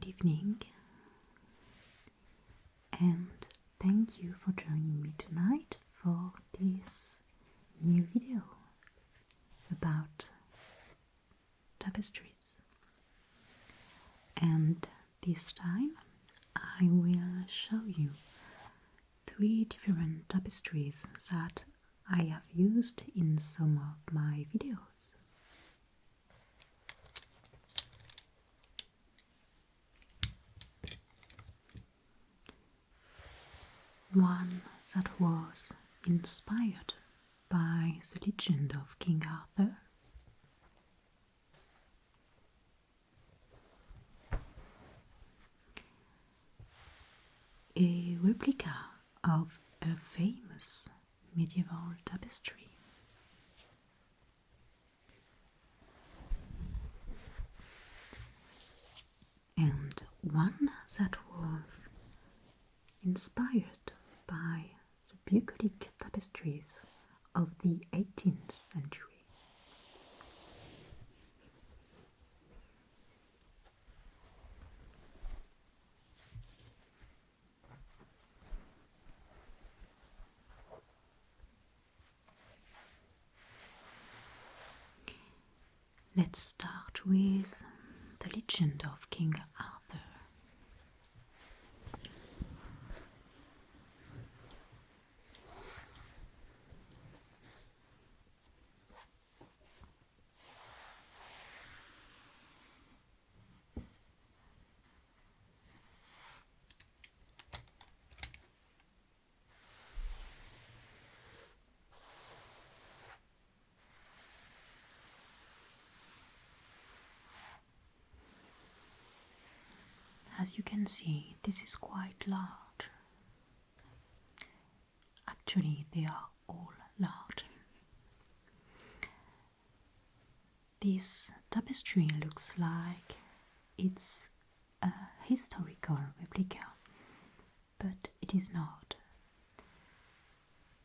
evening, and thank you for joining me tonight for this new video about tapestries. And this time I will show you 3 different tapestries that I have used in some of my videos. One that was inspired by the legend of King Arthur, a replica of a famous medieval tapestry, and one that was inspired by the bucolic tapestries of the 18th century. Let's start with the legend of King Arthur. As you can see, this is quite large. Actually, they are all large. This tapestry looks like it's a historical replica, but it is not.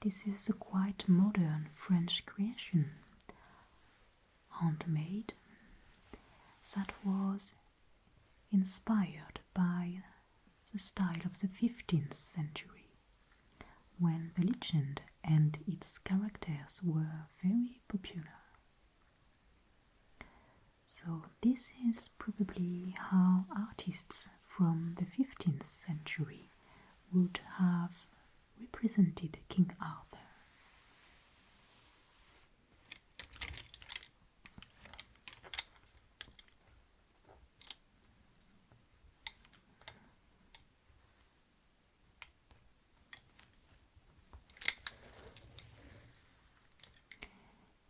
This is a quite modern French creation, handmade, that was inspired by the style of the 15th century, when the legend and its characters were very popular. So this is probably how artists from the 15th century would have represented King Arthur.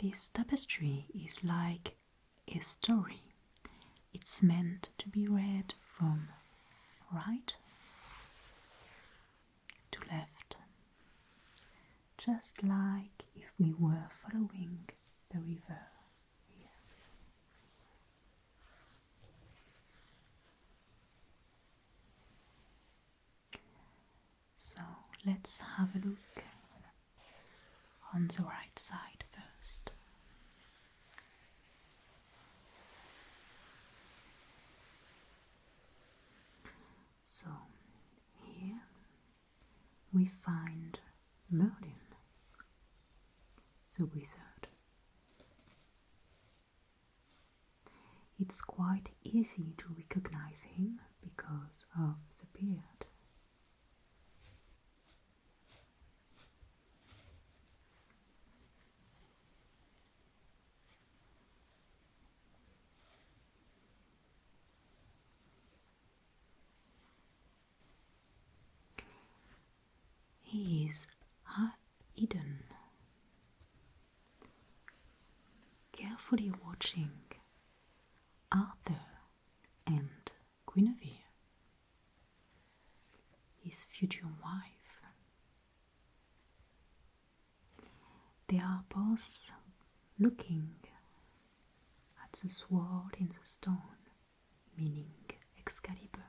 This tapestry is like a story. It's meant to be read from right to left, just like if we were following the river here. So let's have a look on the right side first. So here we find Merlin, the wizard. It's quite easy to recognize him because of the beard. He is half hidden, carefully watching Arthur and Guinevere, his future wife. They are both looking at the sword in the stone, meaning Excalibur.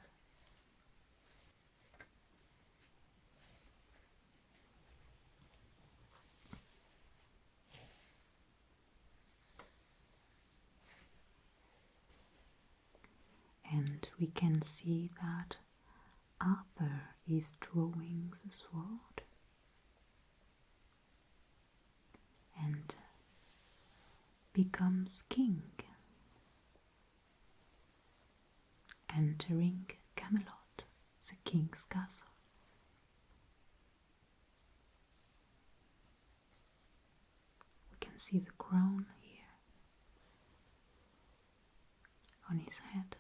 And And we can see that Arthur is drawing the sword and becomes king, entering Camelot, the king's castle. We can see the crown here on his head.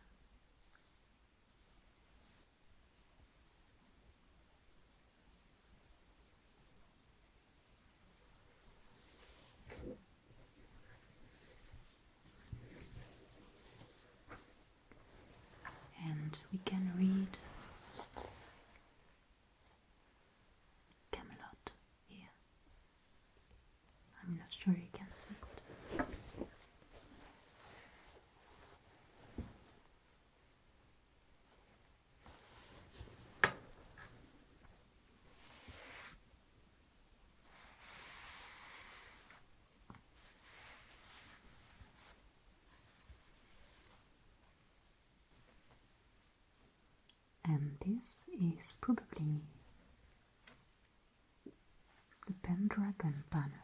And we can read Camelot here. I'm not sure you can see it. And this is probably the Pendragon banner.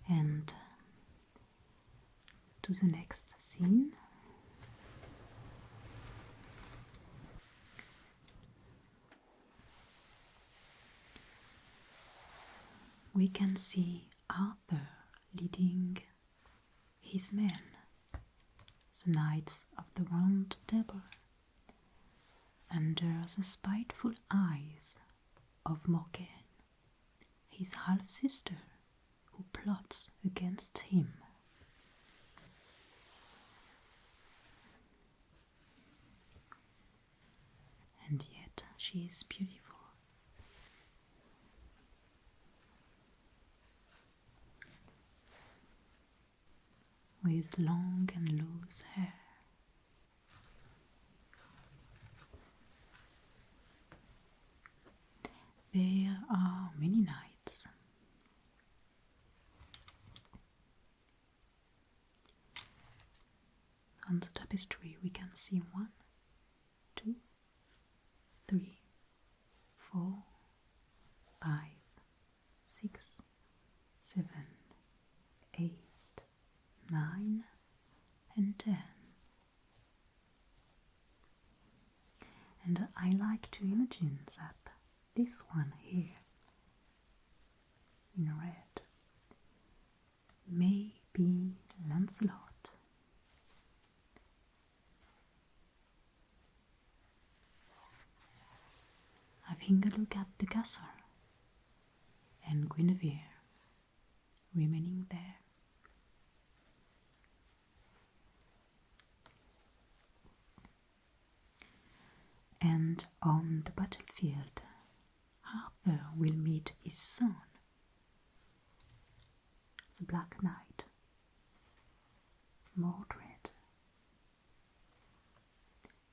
And to the next scene. We can see Arthur leading his men, the Knights of the Round Table, under the spiteful eyes of Morgaine, his half-sister, who plots against him. And yet she is beautiful. With long and loose hair. There are many knights. On the tapestry we can see 1, 2, 3, 4, 5, 6, 7, 8, 9 and 10. And I like to imagine that this one here in red may be Lancelot. Having a look at the castle and Guinevere remaining there. And on the battlefield, Arthur will meet his son, the Black Knight, Mordred,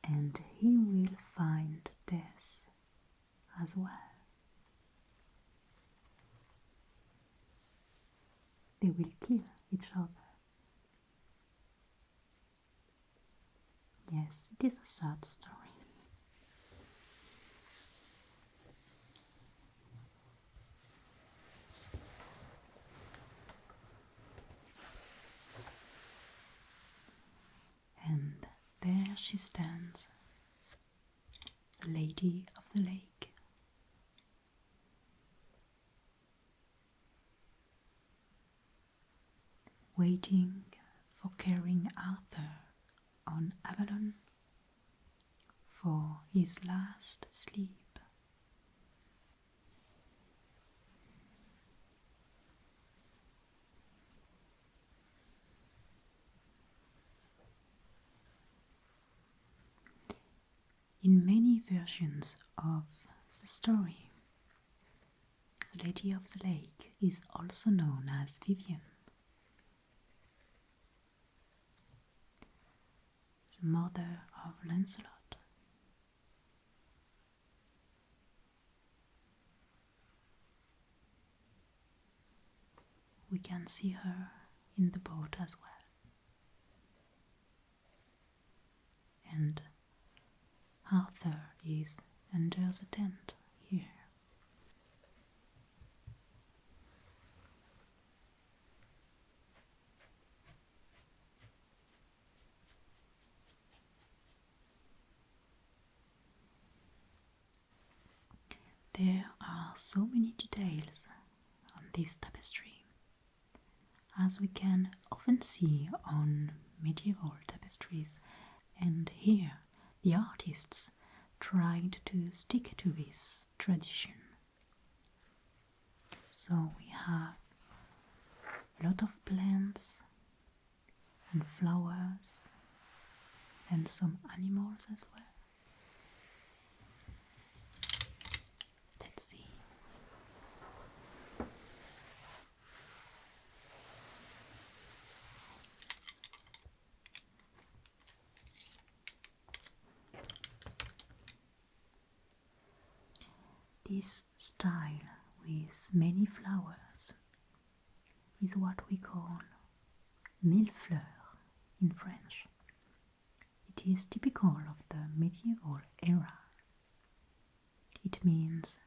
and he will find death as well. They will kill each other. Yes, it is a sad story. And there she stands, the Lady of the Lake. Waiting for carrying Arthur on Avalon for his last sleep. In many versions of the story, the Lady of the Lake is also known as Vivian, the mother of Lancelot. can see her in the boat as well. And Arthur is under the tent here. There are so many details on this tapestry, as we can often see on medieval tapestries, and here the artists tried to stick to this tradition. So we have a lot of plants and flowers and some animals as well. Let's see. This style with many flowers is what we call millefleurs in French. It is typical of the medieval era. It means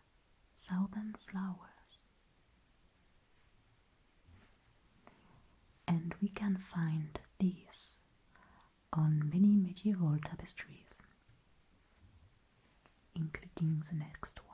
southern flowers. And we can find this on many medieval tapestries, including the next one.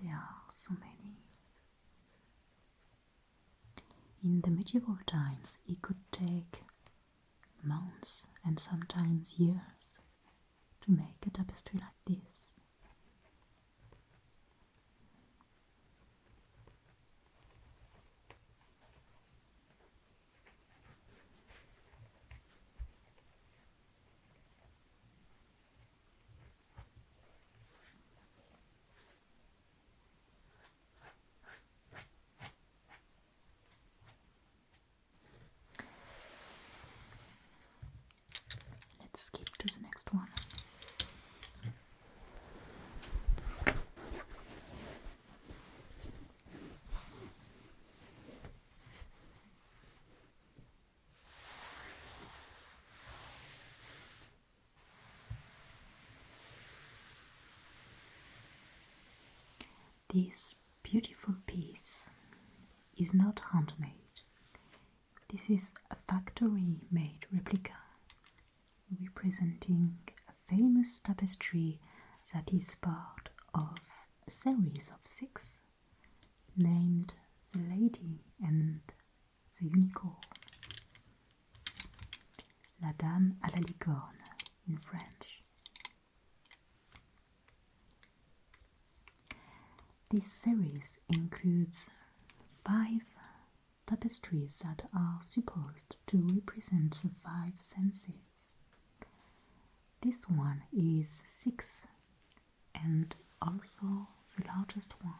There are so many. In the medieval times, it could take months and sometimes years to make a tapestry like this. Let's skip to the next one. This beautiful piece is not handmade. This is a factory-made replica representing a famous tapestry that is part of a series of 6 named The Lady and the Unicorn, La Dame à la Licorne in French. This series includes 5 tapestries that are supposed to represent the 5 senses. This one is 6 and also the largest one,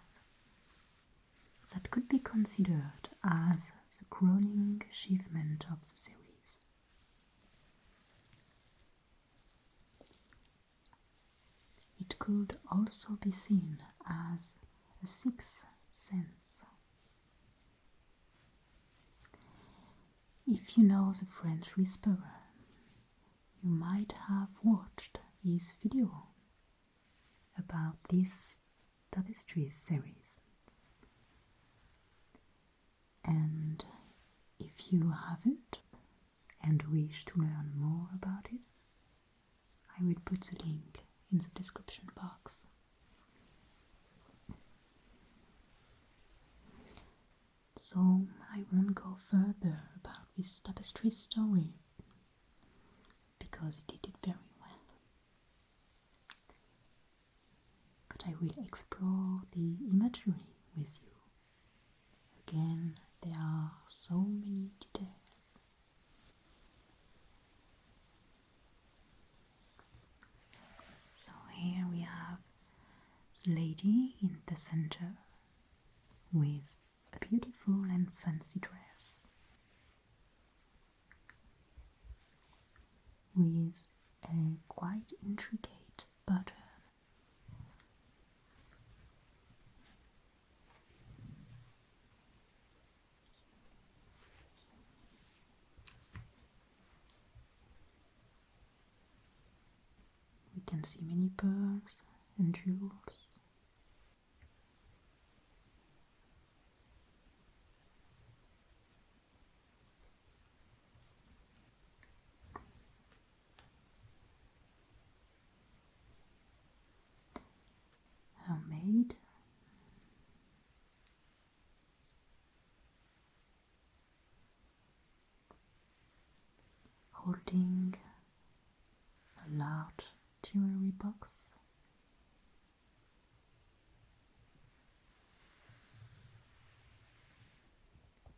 that could be considered as the crowning achievement of the series. It could also be seen as a 6th sense. If you know the French Whisperer, you might have watched his video about this tapestry series. And if you haven't and wish to learn more about it, I will put the link in the description box. So I won't go further about this tapestry. tapestry story because it did it very well. But I will explore the imagery with you. Again, there are so many details. So here we have the lady in the center with a beautiful and fancy dress, with a quite intricate pattern. We can see many pearls and jewels. Handmade. Holding a large jewelry box.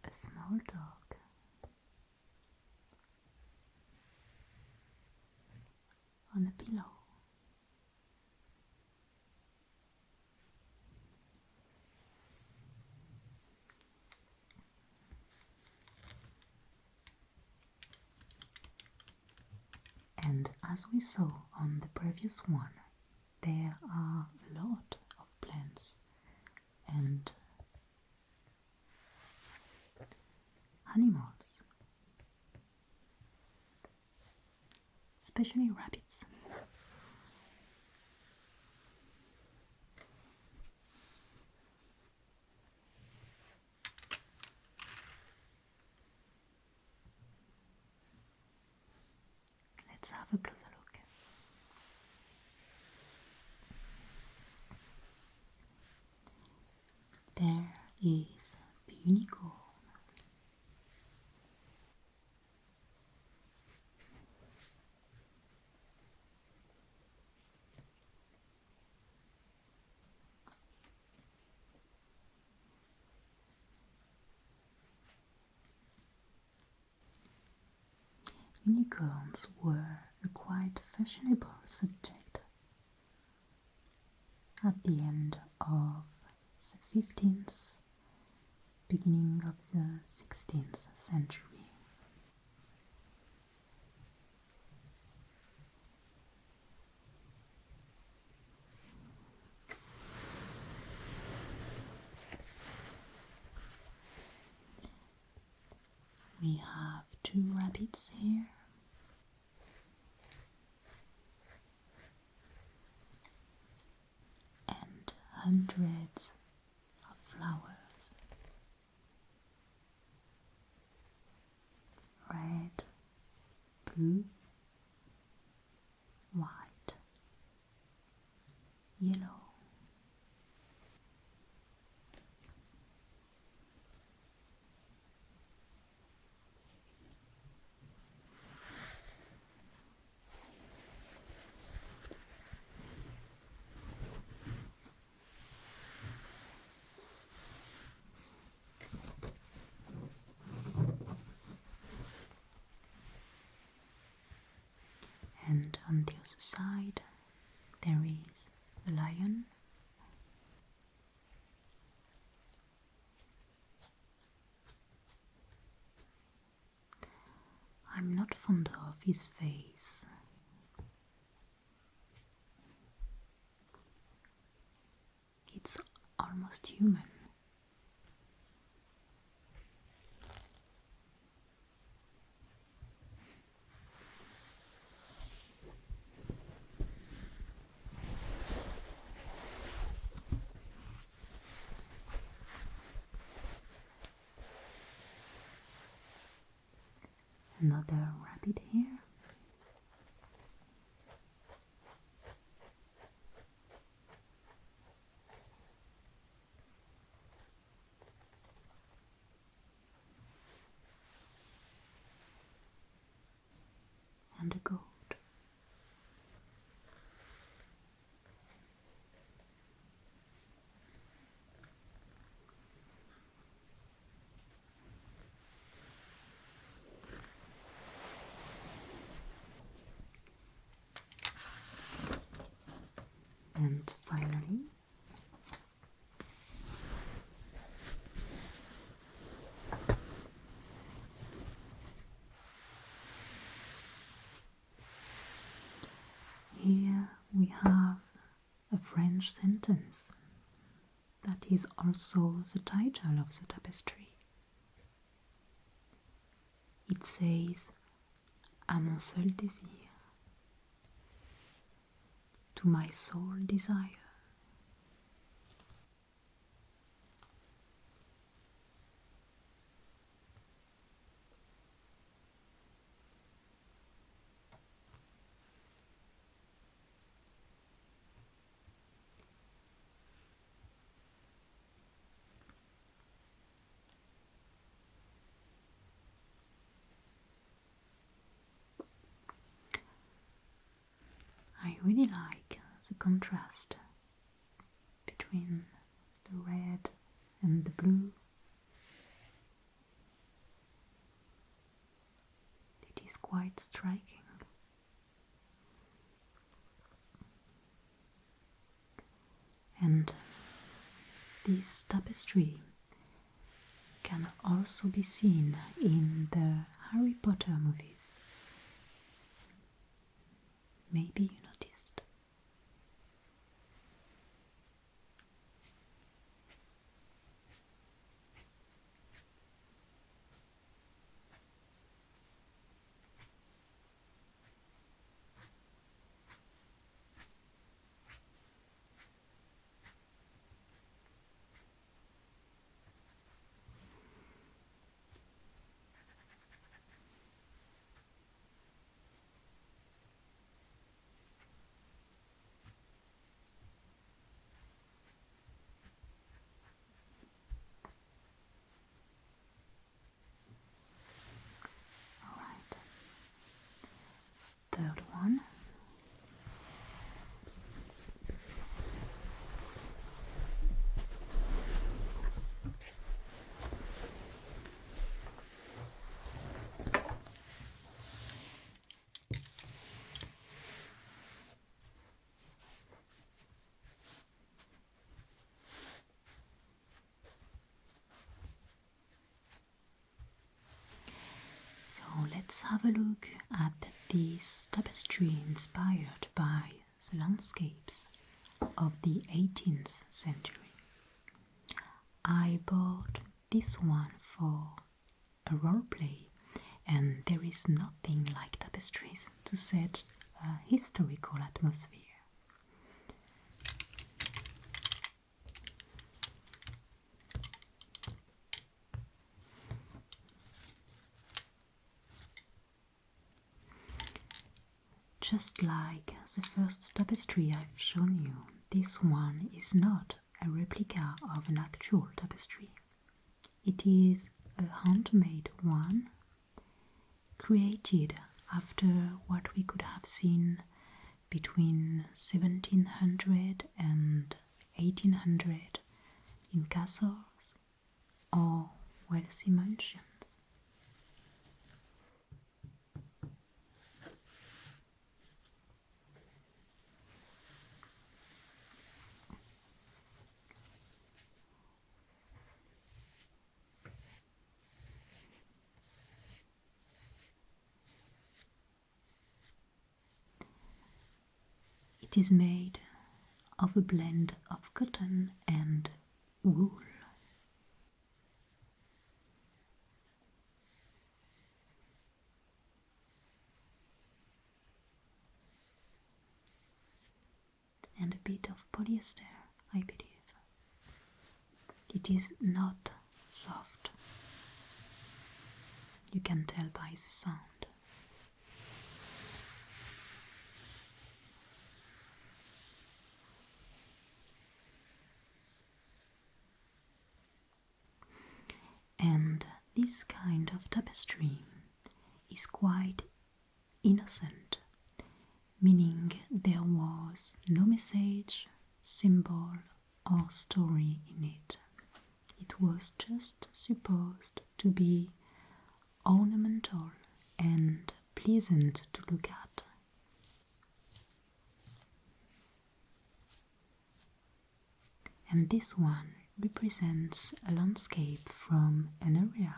A small dog. On a pillow. And as we saw on the previous one, there are a lot of plants and animals, especially rabbits. Let's have a closer look. There is the unicorn. Unicorns were a quite fashionable subject at the end of the 15th, beginning of the 16th century. We have two rabbits here. And hundreds of flowers. Red, blue, white, yellow. And on the other side there is a lion. I'm not fond of his face. It's almost human. Another rabbit here. And finally, here we have a French sentence that is also the title of the tapestry. It says, "À mon seul désir," to my sole desire. I really like the contrast between the red and the blue. It is quite striking. And this tapestry can also be seen in the Harry Potter movies. Maybe you noticed. Third one. So let's have a look at this tapestry inspired by the landscapes of the 18th century. I bought this one for a role play, and there is nothing like tapestries to set a historical atmosphere. Just like the first tapestry I've shown you, this one is not a replica of an actual tapestry. It is a handmade one, created after what we could have seen between 1700 and 1800 in castles or wealthy mansions. It is made of a blend of cotton and wool. And a bit of polyester, I believe. It is not soft. You can tell by the sound. And this kind of tapestry is quite innocent, meaning there was no message, symbol, or story in it. It was just supposed to be ornamental and pleasant to look at. And this one represents a landscape from an area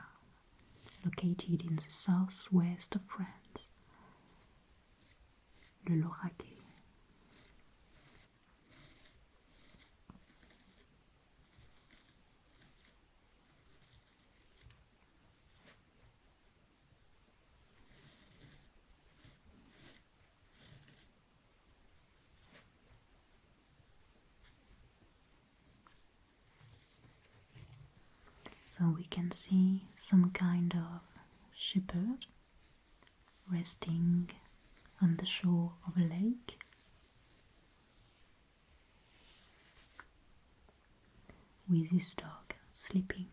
located in the southwest of France, the Lauragais. So we can see some kind of shepherd resting on the shore of a lake, with his dog sleeping.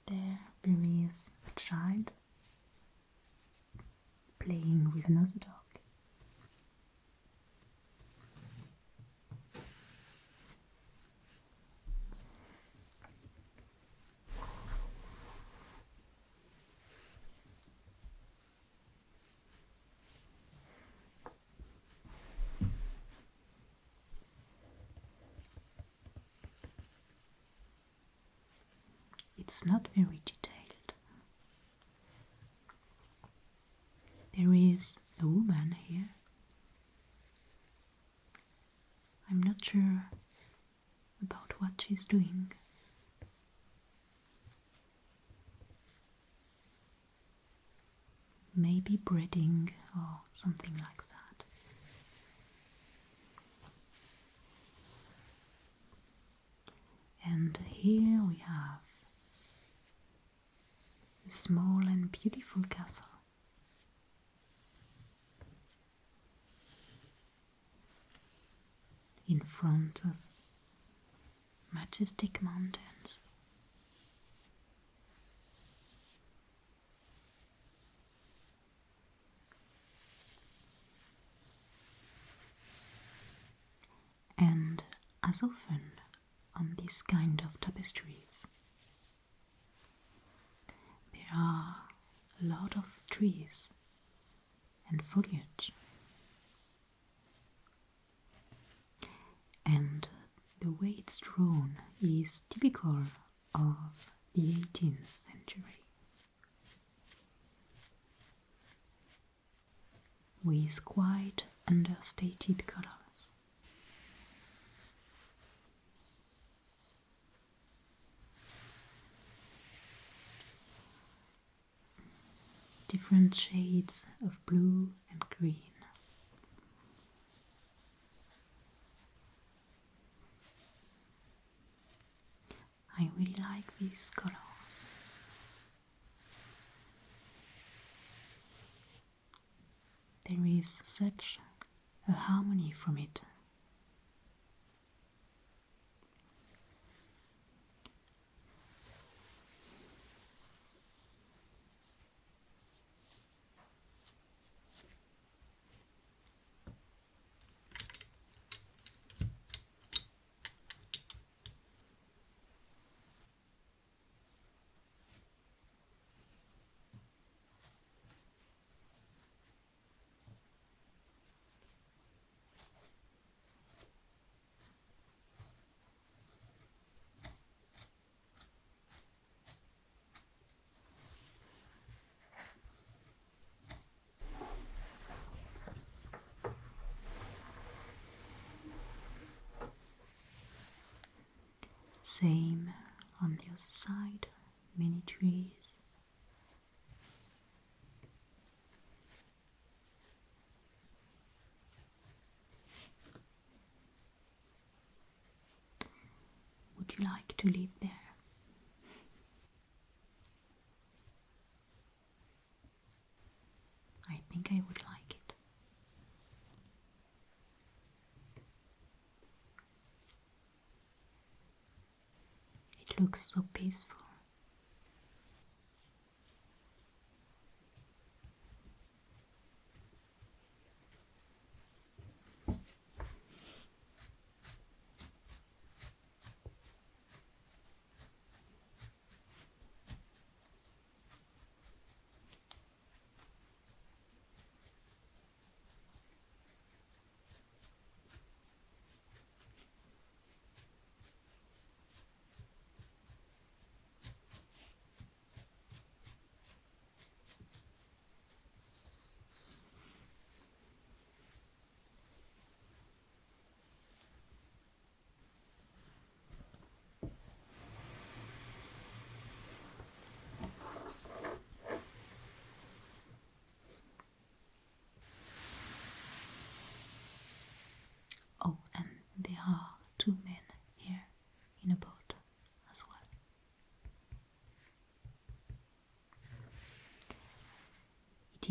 There is a child playing with another dog. It's not very detailed. There is a woman here. I'm not sure about what she's doing. Maybe breeding or something like that. And here we have a small and beautiful castle. In front of majestic mountains. And as often on this kind of tapestries, there are a lot of trees and foliage. And the way it's drawn is typical of the 18th century, with quite understated colors. Different shades of blue and green. I really like these colors. There is such a harmony from it. Same on the other side, many trees. Would you like to live there? I think I would like it. It looks so peaceful.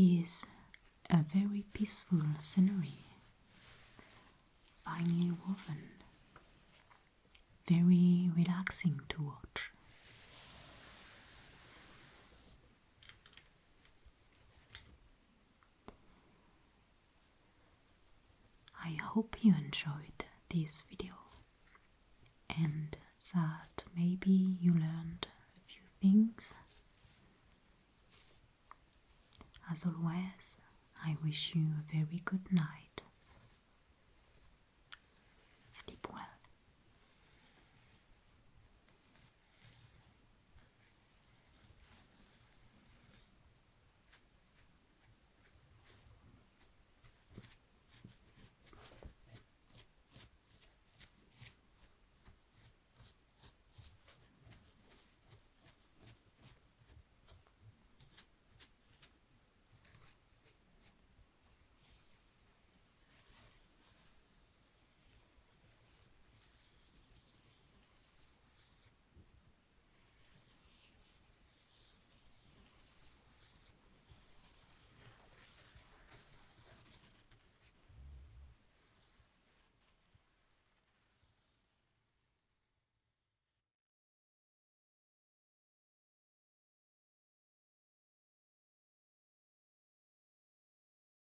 is a very peaceful scenery, finely woven, very relaxing to watch. I hope you enjoyed this video and that maybe you learned a few things. As always, I wish you a very good night